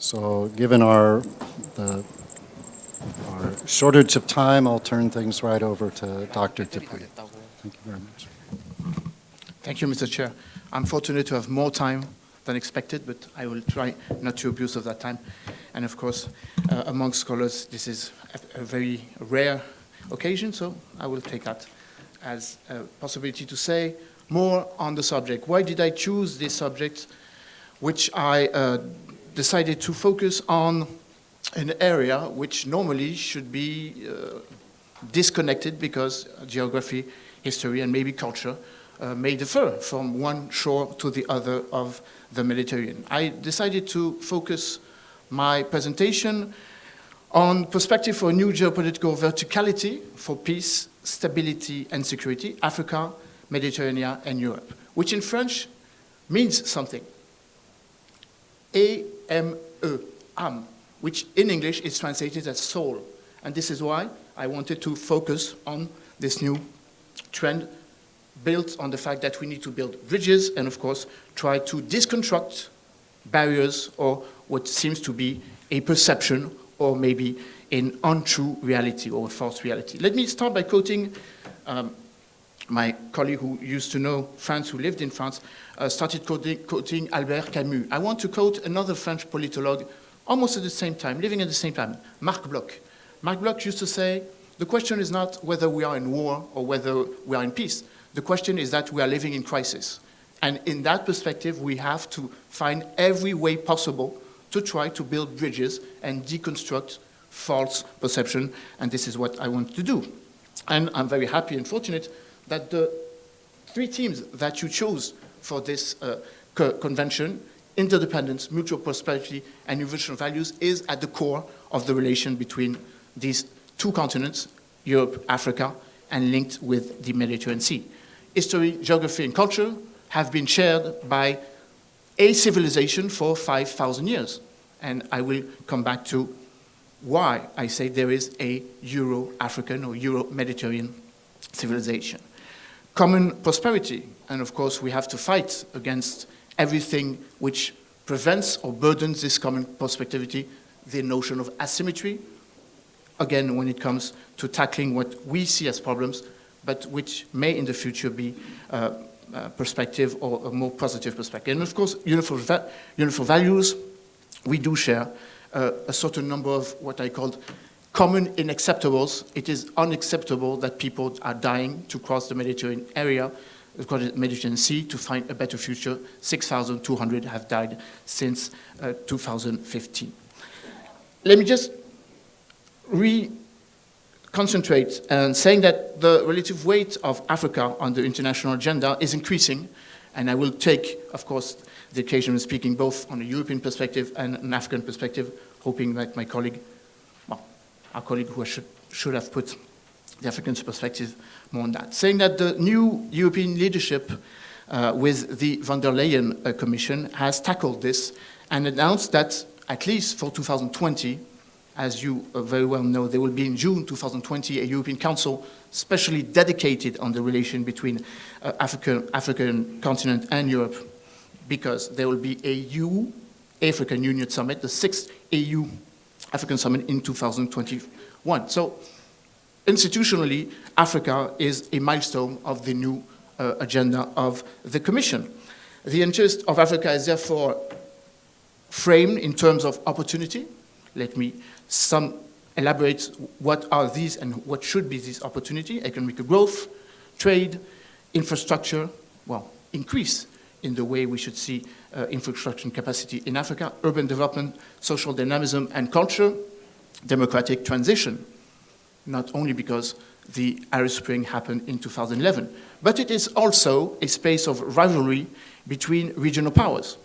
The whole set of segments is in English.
So given our shortage of time, I'll turn things right over to Dr. Dupuy. Thank you very much. Thank you, Mr. Chair. I'm fortunate to have more time than expected, but I will try not to abuse of that time. And of course, among scholars, this is a very rare occasion, so I will take that as a possibility to say more on the subject. Why did I choose this subject, which I decided to focus on an area which normally should be disconnected because geography, history, and maybe culture may differ from one shore to the other of the Mediterranean. I decided to focus my presentation on perspective for a new geopolitical verticality for peace, stability, and security, Africa, Mediterranean, and Europe, which in French means something. A-M-E, âme, which in English is translated as soul. And this is why I wanted to focus on this new trend built on the fact that we need to build bridges and, of course, try to disconstruct barriers or what seems to be a perception or maybe an untrue reality or a false reality. Let me start by quoting my colleague who used to know France, who lived in France, started quoting Albert Camus. I want to quote another French politologue almost at the same time, living at the same time, Marc Bloch. Marc Bloch used to say, the question is not whether we are in war or whether we are in peace. The question is that we are living in crisis. And in that perspective, we have to find every way possible to try to build bridges and deconstruct false perception. And this is what I want to do. And I'm very happy and fortunate that the three themes that you chose for this convention, interdependence, mutual prosperity, and universal values, is at the core of the relation between these two continents, Europe, Africa, and linked with the Mediterranean Sea. History, geography, and culture have been shared by a civilization for 5,000 years. And I will come back to why I say there is a Euro-African or Euro-Mediterranean civilization. Common prosperity, and of course we have to fight against everything which prevents or burdens this common prospectivity, the notion of asymmetry, again when it comes to tackling what we see as problems, but which may in the future be perspective or a more positive perspective. And of course, universal values, we do share a certain number of what I called common unacceptables. It is unacceptable that people are dying to cross the Mediterranean area, the Mediterranean Sea, to find a better future. 6,200 have died since 2015. Let me just concentrate and saying that the relative weight of Africa on the international agenda is increasing, and I will take, of course, the occasion of speaking both on a European perspective and an African perspective, hoping that my colleague, well, our colleague who should have put the African perspective more on that. Saying that the new European leadership with the von der Leyen Commission has tackled this and announced that at least for 2020, as you very well know, there will be in June 2020 a European Council specially dedicated on the relation between African continent and Europe, because there will be a EU-African Union Summit, the 6th EU-African Summit in 2021. So institutionally, Africa is a milestone of the new agenda of the Commission. The interest of Africa is therefore framed in terms of opportunity. Let me elaborate what are these and what should be these opportunity: economic growth, trade, infrastructure, well, increase in the way we should see infrastructure capacity in Africa, urban development, social dynamism and culture, democratic transition, not only because the Arab Spring happened in 2011, but it is also a space of rivalry between regional powers.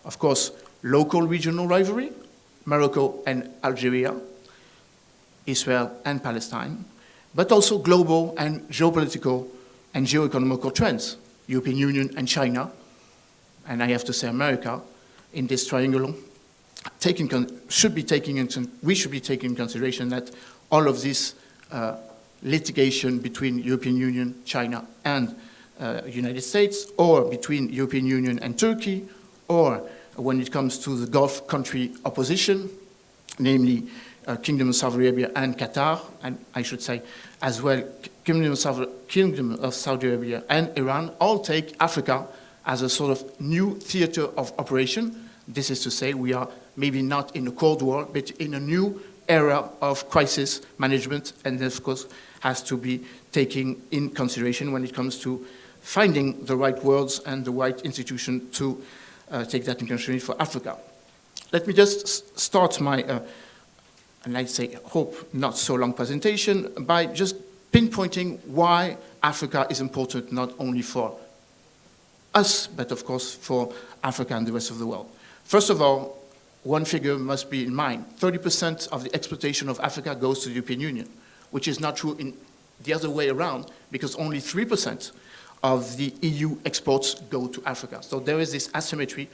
Of course, local regional rivalry, Morocco and Algeria, Israel and Palestine, but also global and geopolitical and geoeconomical trends, European Union and China, and I have to say America, in this triangle, we should be taking in consideration that all of this litigation between European Union, China, and United States, or between European Union and Turkey, or when it comes to the Gulf country opposition, namely Kingdom of Saudi Arabia and Qatar, and I should say as well Kingdom of Saudi Arabia and Iran, all take Africa as a sort of new theater of operation. This is to say we are maybe not in a Cold War, but in a new era of crisis management, and this, of course, has to be taken in consideration when it comes to finding the right words and the right institution to take that in consideration for Africa. Let me just start my, and I say, hope not so long presentation by just pinpointing why Africa is important not only for us, but of course for Africa and the rest of the world. First of all, one figure must be in mind. 30% of the exploitation of Africa goes to the European Union, which is not true in the other way around, because only 3% of the EU exports go to Africa. So there is this asymmetry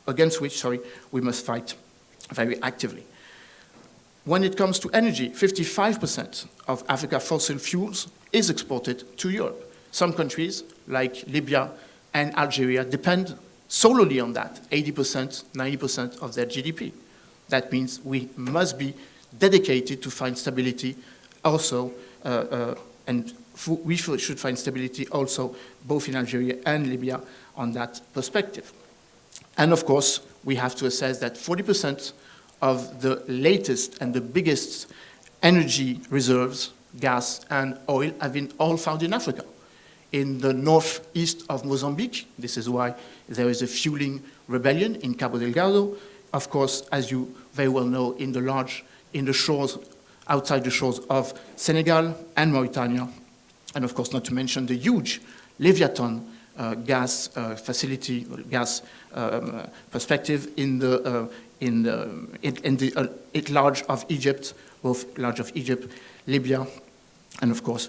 against which we must fight very actively. When it comes to energy, 55% of Africa's fossil fuels is exported to Europe. Some countries, like Libya and Algeria, depend solely on that, 80%, 90% of their GDP. That means we must be dedicated to find stability also, and we should find stability also both in Algeria and Libya on that perspective. And of course, we have to assess that 40% of the latest and the biggest energy reserves, gas and oil, have been all found in Africa. In the northeast of Mozambique, this is why there is a fueling rebellion in Cabo Delgado. Of course, as you very well know, in the shores, outside the shores of Senegal and Mauritania, and of course not to mention the huge Leviathan gas facility, gas perspective in the large of Egypt, both large of Egypt, Libya, and of course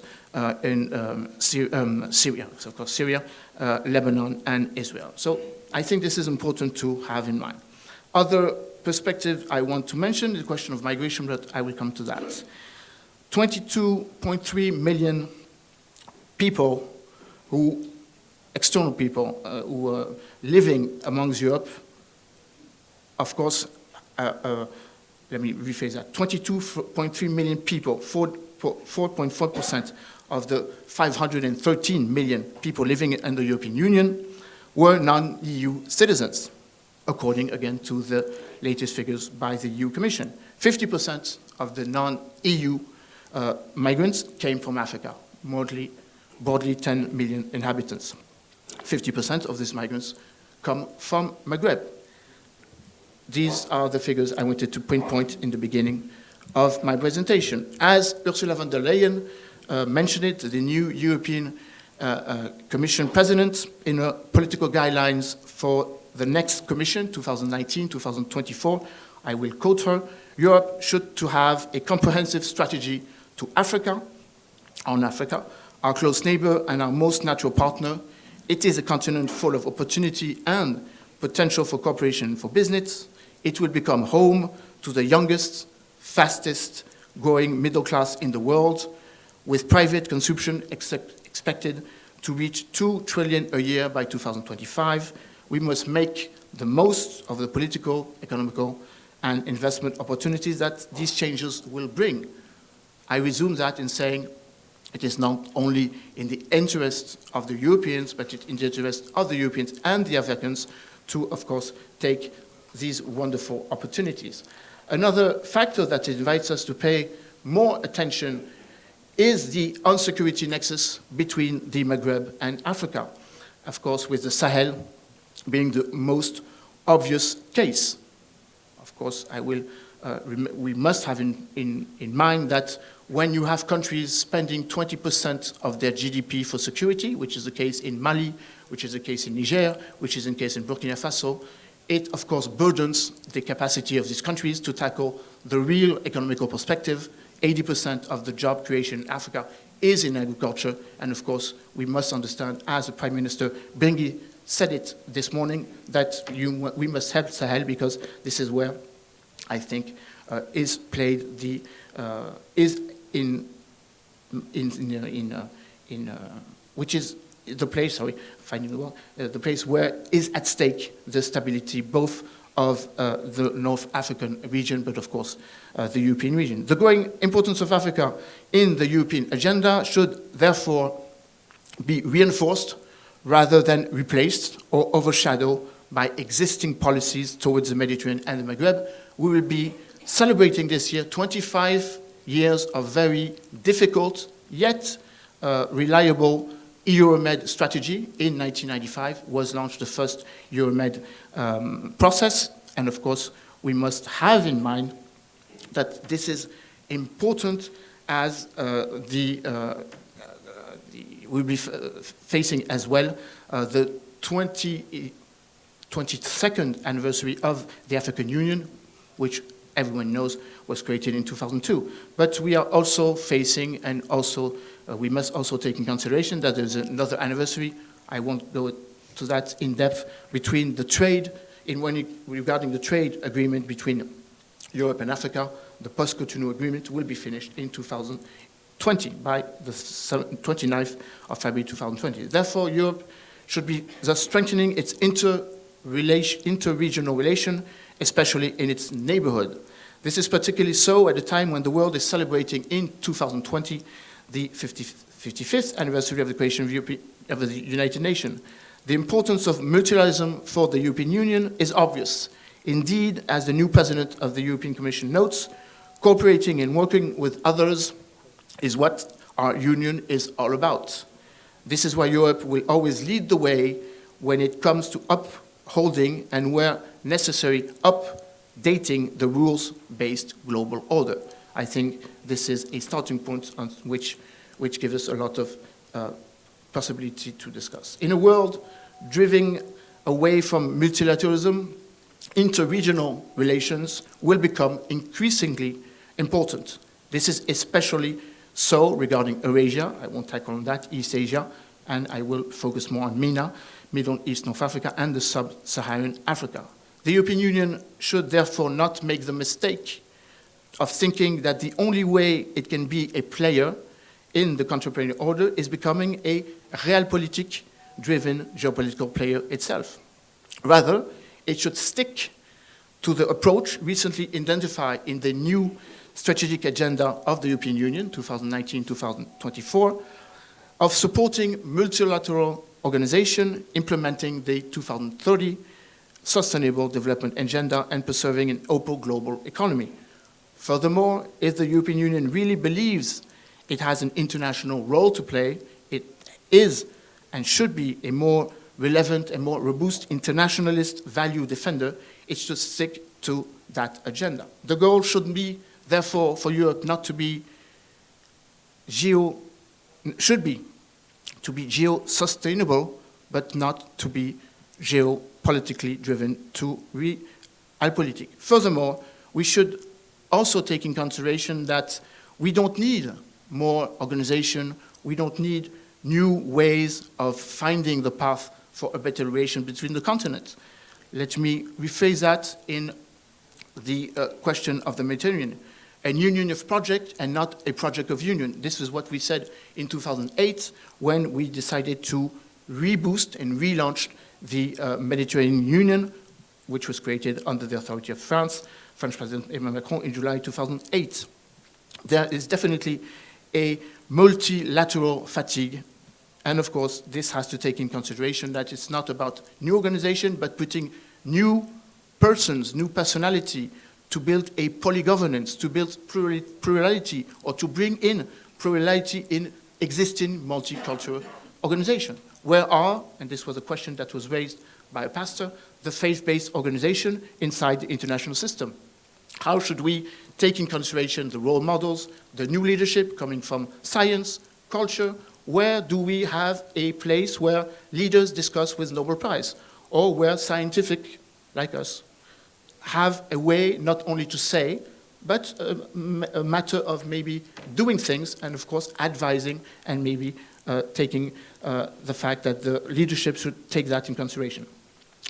in Syria. So of course Syria, Lebanon, and Israel. So I think this is important to have in mind. Other perspective I want to mention is the question of migration, but I will come to that. 22.3 million people external people who are living amongst Europe, of course, let me rephrase that, 22.3 million people, 4.4% of the 513 million people living in the European Union were non-EU citizens, according, again, to the latest figures by the EU Commission. 50% of the non-EU migrants came from Africa, broadly 10 million inhabitants. 50% of these migrants come from Maghreb. These are the figures I wanted to pinpoint in the beginning of my presentation. As Ursula von der Leyen mentioned it, the new European Commission President, in her political guidelines for the next Commission, 2019-2024, I will quote her, Europe should to have a comprehensive strategy to Africa, on Africa, our close neighbor and our most natural partner. It is a continent full of opportunity and potential for cooperation for business. It will become home to the youngest, fastest growing middle class in the world, with private consumption expected to reach 2 trillion a year by 2025. We must make the most of the political, economical, and investment opportunities that these changes will bring. I resume that in saying it is not only in the interest of the Europeans, but in the interest of the Europeans and the Africans to, of course, take these wonderful opportunities. Another factor that invites us to pay more attention is the insecurity nexus between the Maghreb and Africa. Of course, with the Sahel being the most obvious case. Of course, we must have in mind that when you have countries spending 20% of their GDP for security, which is the case in Mali, which is the case in Niger, which is the case in Burkina Faso, it, of course, burdens the capacity of these countries to tackle the real economical perspective. 80% of the job creation in Africa is in agriculture, and of course, we must understand, as the Prime Minister Bengi said it this morning, that we must help Sahel because this is where I think which is the place, the place where is at stake the stability both of the North African region, but of course the European region. The growing importance of Africa in the European agenda should therefore be reinforced rather than replaced or overshadowed by existing policies towards the Mediterranean and the Maghreb. We will be celebrating this year 25 years of very difficult yet reliable Euromed strategy. In 1995 was launched the first Euromed process, and of course we must have in mind that this is important as we'll be facing as well the 22nd anniversary of the African Union, which everyone knows was created in 2002. But we are also facing, and also we must also take in consideration that there's another anniversary. I won't go to that in depth, between the trade, regarding the trade agreement between Europe and Africa. The post-Cotonou agreement will be finished in 2020, by the 29th of February 2020. Therefore, Europe should be thus strengthening its inter-regional relation, especially in its neighborhood. This is particularly so at a time when the world is celebrating in 2020 the 55th anniversary of the creation of the United Nations. The importance of multilateralism for the European Union is obvious. Indeed, as the new president of the European Commission notes, cooperating and working with others is what our union is all about. This is why Europe will always lead the way when it comes to upholding and, where necessary, updating the rules-based global order. I think this is a starting point on which gives us a lot of possibility to discuss. In a world driven away from multilateralism, inter-regional relations will become increasingly important. This is especially so regarding Eurasia. I won't tackle on that, East Asia, and I will focus more on MENA, Middle East, North Africa, and the sub-Saharan Africa. The European Union should therefore not make the mistake of thinking that the only way it can be a player in the contemporary order is becoming a realpolitik-driven geopolitical player itself. Rather, it should stick to the approach recently identified in the new strategic agenda of the European Union, 2019-2024, of supporting multilateral organization, implementing the 2030 Sustainable Development Agenda, and preserving an open global economy. Furthermore, if the European Union really believes it has an international role to play, it is and should be a more relevant and more robust internationalist value defender, it should stick to that agenda. The goal should be, therefore, for Europe not to be geo-sustainable, but not to be geopolitically driven to realpolitik. Furthermore, we should also take in consideration that we don't need more organization, we don't need new ways of finding the path for a better relation between the continents. Let me rephrase that in the question of the Mediterranean. A union of project and not a project of union. This is what we said in 2008 when we decided to reboost and relaunch the Mediterranean Union, which was created under the authority of France, French President Emmanuel Macron in July 2008. There is definitely a multilateral fatigue, and of course this has to take in consideration that it's not about new organization, but putting new persons, new personality, to build a polygovernance, to build plurality, or to bring in plurality in existing multicultural organization. Where are, and this was a question that was raised by a pastor, the faith-based organization inside the international system? How should we take in consideration the role models, the new leadership coming from science, culture? Where do we have a place where leaders discuss with Nobel Prize, or where scientific, like us, have a way not only to say, but a matter of maybe doing things, and of course advising, and maybe taking the fact that the leadership should take that in consideration.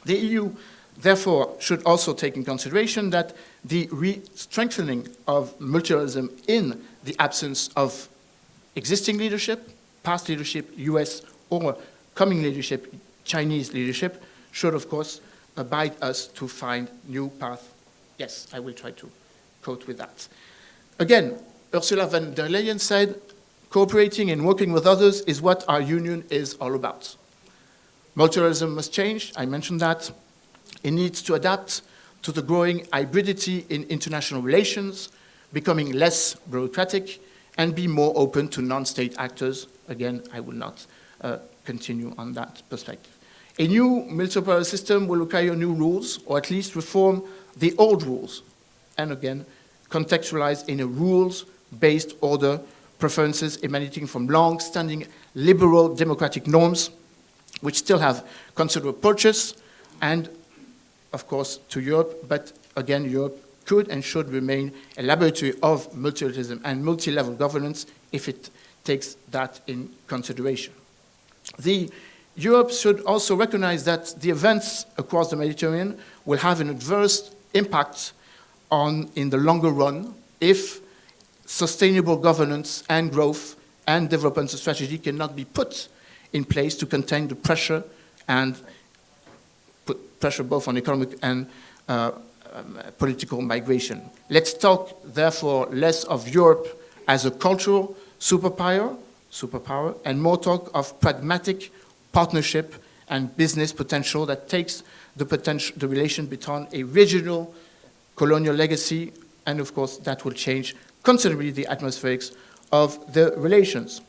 The EU, therefore, should also take in consideration that the strengthening of multilateralism in the absence of existing leadership, past leadership, US or coming leadership, Chinese leadership, should, of course, abide us to find new paths. Yes, I will try to quote with that. Again, Ursula von der Leyen said, cooperating and working with others is what our union is all about. Multilateralism must change, I mentioned that. It needs to adapt to the growing hybridity in international relations, becoming less bureaucratic, and be more open to non-state actors. Again, I will not continue on that perspective. A new multipolar system will require new rules, or at least reform the old rules, and again, contextualized in a rules-based order, preferences emanating from long-standing liberal democratic norms, which still have considerable purchase, and of course to Europe, but again, Europe could and should remain a laboratory of multilateralism and multi-level governance if it takes that in consideration. Europe should also recognize that the events across the Mediterranean will have an adverse impact in the longer run if sustainable governance and growth and development strategy cannot be put in place to contain the pressure and put pressure both on economic and political migration. Let's talk, therefore, less of Europe as a cultural superpower, and more talk of pragmatic partnership and business potential that takes the relation between a regional colonial legacy, and of course that will change considerably the atmospherics of the relations.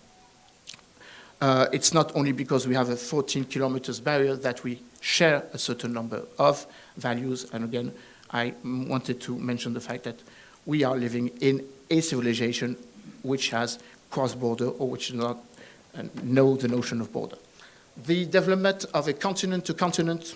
It's not only because we have a 14 kilometers barrier that we share a certain number of values, and again, I wanted to mention the fact that we are living in a civilization which has cross-border or which does not know the notion of border. The development of a continent-to-continent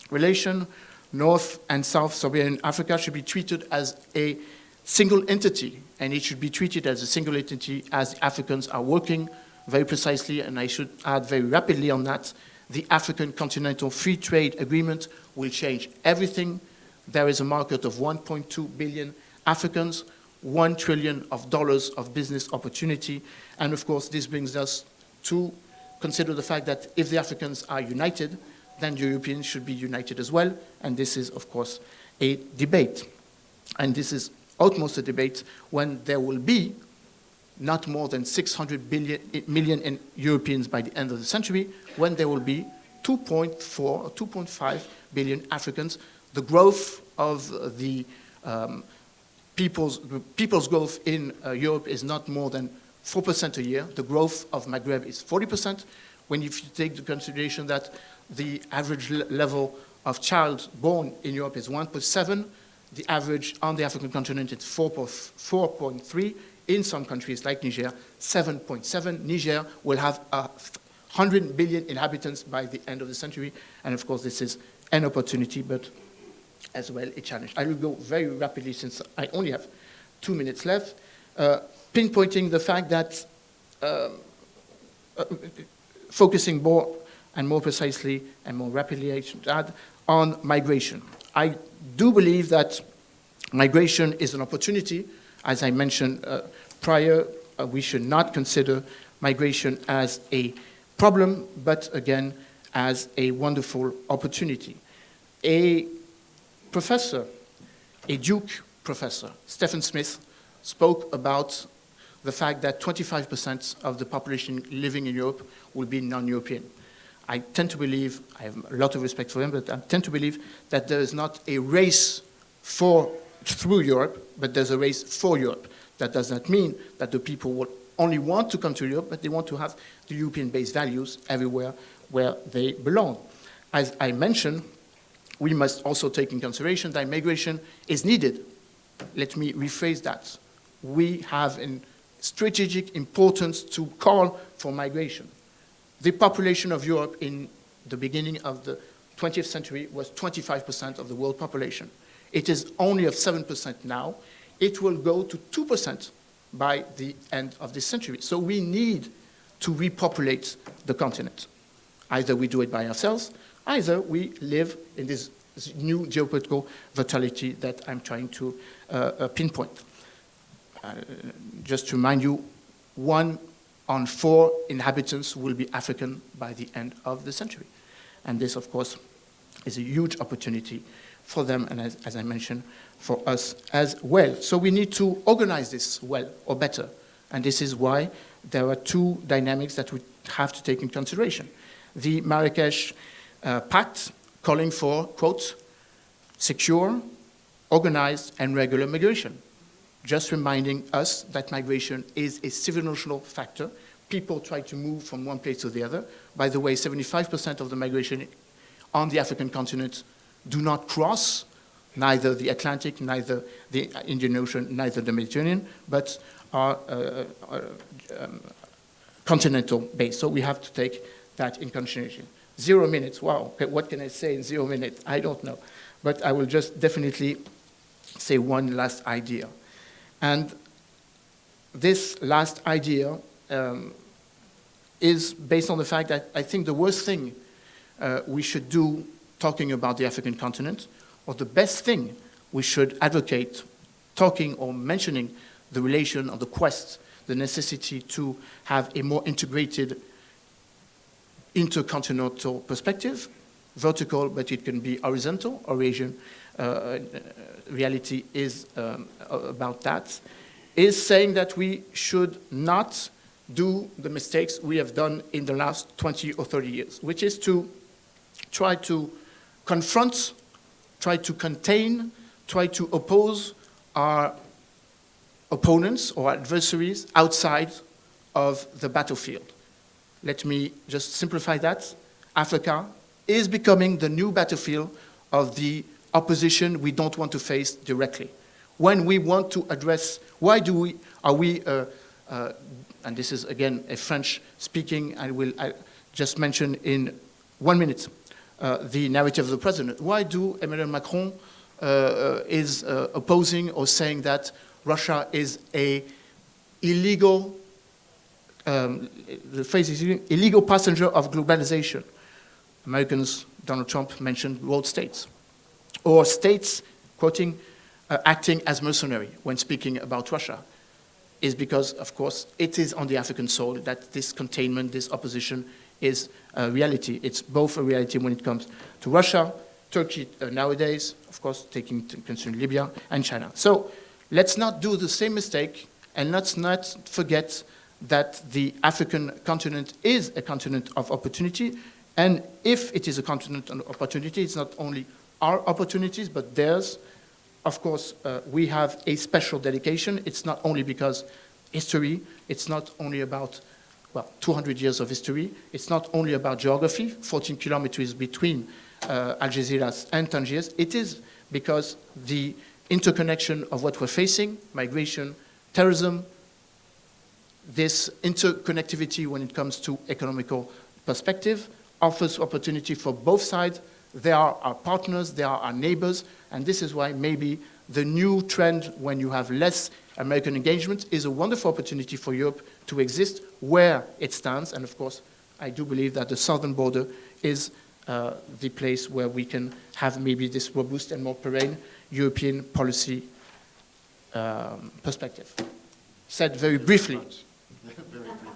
relation, North and South Sub-Saharan Africa, should be treated as a single entity, and it should be treated as a single entity as the Africans are working very precisely, and I should add very rapidly on that, the African Continental Free Trade Agreement will change everything. There is a market of 1.2 billion Africans, $1 trillion of business opportunity, and of course this brings us to consider the fact that if the Africans are united, then the Europeans should be united as well, and this is of course a debate. And this is utmost a debate when there will be not more than 600 million Europeans by the end of the century, when there will be 2.4 or 2.5 billion Africans. The growth of the people's growth in Europe is not more than 4% a year. The growth of Maghreb is 40%. When if you take into consideration that the average level of child born in Europe is 1.7, the average on the African continent is 4.3. In some countries like Niger, 7.7. Niger will have 100 billion inhabitants by the end of the century. And of course, this is an opportunity, but as well a challenge. I will go very rapidly since I only have 2 minutes left, pinpointing the fact that focusing more and more precisely and more rapidly, I should add, on migration. I do believe that migration is an opportunity. As I mentioned prior, we should not consider migration as a problem, but again, as a wonderful opportunity. A professor, a Duke professor, Stephen Smith, spoke about the fact that 25% of the population living in Europe will be non-European. I tend to believe, I have a lot of respect for him, but I tend to believe that there is not a race through Europe, but there's a race for Europe. That does not mean that the people will only want to come to Europe, but they want to have the European-based values everywhere where they belong. As I mentioned, we must also take in consideration that migration is needed. Let me rephrase that. We have a strategic importance to call for migration. The population of Europe in the beginning of the 20th century was 25% of the world population. It is only of 7% now. It will go to 2% by the end of this century. So we need to repopulate the continent. Either we do it by ourselves, either we live in this new geopolitical vitality that I'm trying to pinpoint. Just to remind you, 1 on 4 inhabitants will be African by the end of the century. And this, of course, is a huge opportunity for them, and as I mentioned, for us as well. So we need to organize this well or better. And this is why there are 2 dynamics that we have to take in consideration. The Marrakesh Pact calling for, quote, secure, organized, and regular migration. Just reminding us that migration is a civilizational factor. People try to move from one place to the other. By the way, 75% of the migration on the African continent do not cross neither the Atlantic, neither the Indian Ocean, neither the Mediterranean, but are continental based. So we have to take that in consideration. 0 minutes, wow, what can I say in 0 minutes? I don't know. But I will just definitely say one last idea. And this last idea is based on the fact that I think the worst thing we should do talking about the African continent, or the best thing we should advocate talking or mentioning the relation or the quest, the necessity to have a more integrated intercontinental perspective, vertical, but it can be horizontal. Eurasian reality is about that, is saying that we should not do the mistakes we have done in the last 20 or 30 years, which is to try to confront, try to contain, try to oppose our opponents or adversaries outside of the battlefield. Let me just simplify that. Africa is becoming the new battlefield of the opposition we don't want to face directly. When we want to address, and this is again a French speaking, I just mention in 1 minute the narrative of the president. Why do Emmanuel Macron is opposing or saying that Russia is a illegal, the phrase is illegal passenger of globalization? Americans, Donald Trump mentioned world states, or states, quoting, acting as mercenary when speaking about Russia, is because, of course, it is on the African soil that this containment, this opposition is a reality. It's both a reality when it comes to Russia, Turkey nowadays, of course, taking into consideration Libya, and China. So let's not do the same mistake, and let's not forget that the African continent is a continent of opportunity. And if it is a continent of opportunity, it's not only our opportunities, but theirs. Of course, we have a special dedication. It's not only because history, it's not only about, 200 years of history. It's not only about geography, 14 kilometers between Algeciras and Tangiers. It is because the interconnection of what we're facing, migration, terrorism, this interconnectivity when it comes to economical perspective, offers opportunity for both sides. They are our partners, they are our neighbors, and this is why maybe the new trend when you have less American engagement is a wonderful opportunity for Europe to exist where it stands. And of course, I do believe that the southern border is the place where we can have maybe this robust and more perennial European policy perspective. Said very briefly. Very briefly.